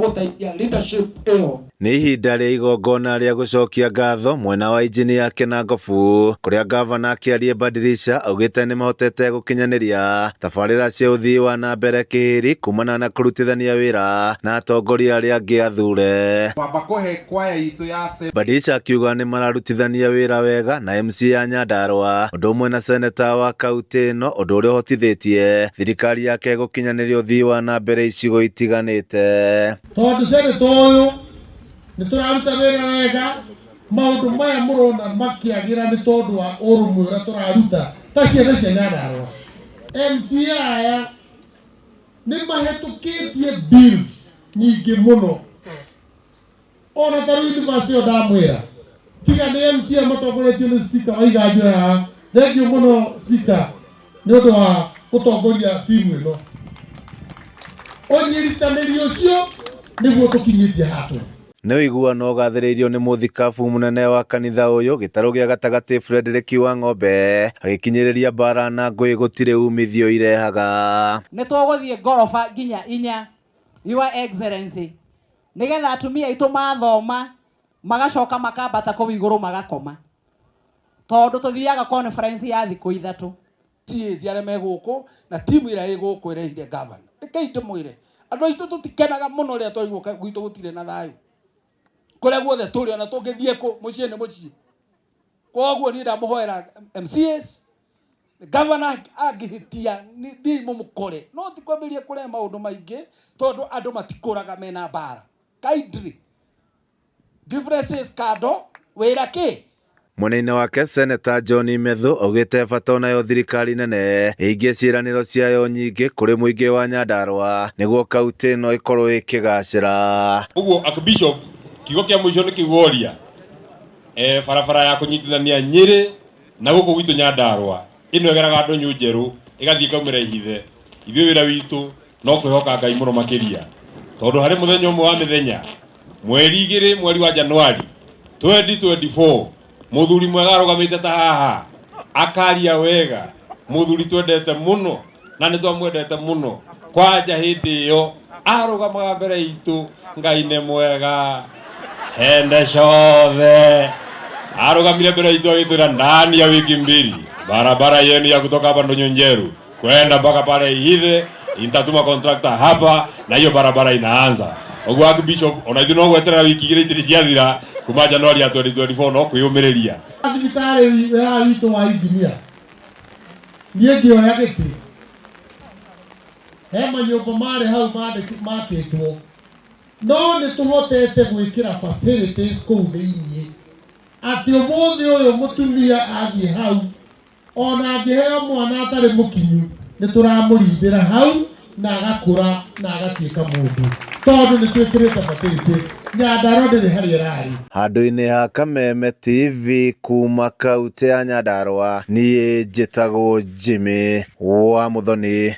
gũteithia leadership ĩyo. Nĩ ihinda rĩa igongona rĩa gũcokia ngatho mwena wa injinia Kenangofu, kũrĩa gavana akĩaria Badilisha augĩte nĩ mahotete gũkinyanĩria tabarĩra cia ũthii wa na mbere kĩhĩri kumana na kũrutithania wĩra na atongoria arĩa angĩ athure. Badilisha akiuga nĩ mararutithania wĩra wega na MC ya Nyandarua, ũndũ ũmwe na seneta wa kaunti ĩno, ũndũ ũrĩa ũhotithĩtie thirikari yake gũkinyanĩria ũthii wa na mbere icigo itiganĩte. Tondũ seneta ũyũ nituraruta wĩra wega, maũndũ maya mũrona makĩagĩra nĩ tondũ wa ũrũmwe ũrĩa tũraruta ta ciana cia Nyandarua. MC aya nĩ mahĩtũkĩtie bills nyingĩ mũno, ona ta university ĩyo ndamwĩra tiga nĩ MC matongoretio nĩ speaker wa Iganjo ya. Thengiũ mũno speaker nĩ ũndũ wa gũtongoria timu ĩno. Ũnyitanĩri ũcio nĩguo tũkinyĩtie hato. Nĩ ũiguano ũgathĩrĩirio nĩ mũthikabu mũnene wa kanitha ũyũ gĩtarũ gĩa gatagatĩ Frederick Wang'ombe agĩkinyĩrĩria mbara na ngũĩ gũtirĩ umithio irehaga. Nĩ tũgũthiĩ ngoroba nginya 4, Your Excellency, nĩgetha atumia aitũ mathoma magacoka makambata kũu igũrũ magakoma, tondũ tũthiaga conference ya thikũ 3. CAs arĩa me gũkũ na timu ĩrĩa ĩ gũkũ ĩrehire governor. Rekei tũmwĩre andũ aitũ tũtikenaga mũno rĩrĩa twaigua gwitũ gũtirĩ na thayũ. Kũrĩa guothe tũrĩ ona tũngĩthiĩ kũ, mũciĩ nĩ mũciĩ. Koguo niĩ ndamũhoera MCAs, governor angĩhĩtia nĩ mũmũkore, no ti kwambĩrĩria kũrĩa maũndũ maingĩ tondũ andũ matikũraga mena mbara. Kindly differences kando, wĩra kĩ? Mwena-inĩ wake seneta John Methu augĩte bata onayo thirikari nene ĩingie ciĩranĩro ciayo nyingĩ kũrĩ mũingĩ wa Nyandarua nĩguo kaunti ĩno ĩkorwo ĩkĩgacĩra. Ũguo Archbishop kiugo kĩa mũico nĩ kĩgoria barabara ya kũnyitithania Nyĩrĩ na gũkũ gwitũ Nyandarua ĩno ĩgeraga Ndũnyũ njerũ ĩgathiĩ kaumĩra Ihithe. Ithuĩ wĩra witũ no kwĩhoka Ngai mũno makĩria, tondũ harĩ mũthenya ũmwe wa mĩthenya mweri 2 mweri wa Januari 2024 mũthuri mwega arũgamĩte ta haha akaria wega, mũthuri twendete mũno na nĩ twamwendete mũno, kwanja hĩndĩ ĩyo arũgamaga mbere itũ. Ngai nĩ mwega hende ciothe, arũgamire mbere itũ agĩtwĩra ndani ya wiki 2 barabara yenu ya kutoka hapa Ndũnyũ njerũ kwenda mpaka pale Ihithe nitatuma contractor hapa na hiyo barabara inaanza. Ũguo Archbishop ona ithuĩ no gweterera wiki 2 itirĩ ciathira kuma Januari ya 2024 no kwĩyũmĩrĩria. Thibitarĩ ya witũ wa injinia niĩ ngĩoya gĩtĩ, he manyũmba marĩ hau makĩtwo, no nĩ tũhotete gwĩkĩra facilities kũu thĩinĩ atĩ ũmũthĩ ũyũ mũtumia athiĩ hau ona angĩheo mwana atarĩ mũkinyu nĩ tũramũrindĩra hau na agakũra na agatuĩka mũndũ, tondũ nĩ twĩkĩrĩte facilities. Nyandarua ndĩrĩ harĩa ĩrarĩ. Handũ-inĩ ha Kameme TV kuma kaunti ya Nyandarua, niĩ njĩtagwo Jimmy wa Muthoni.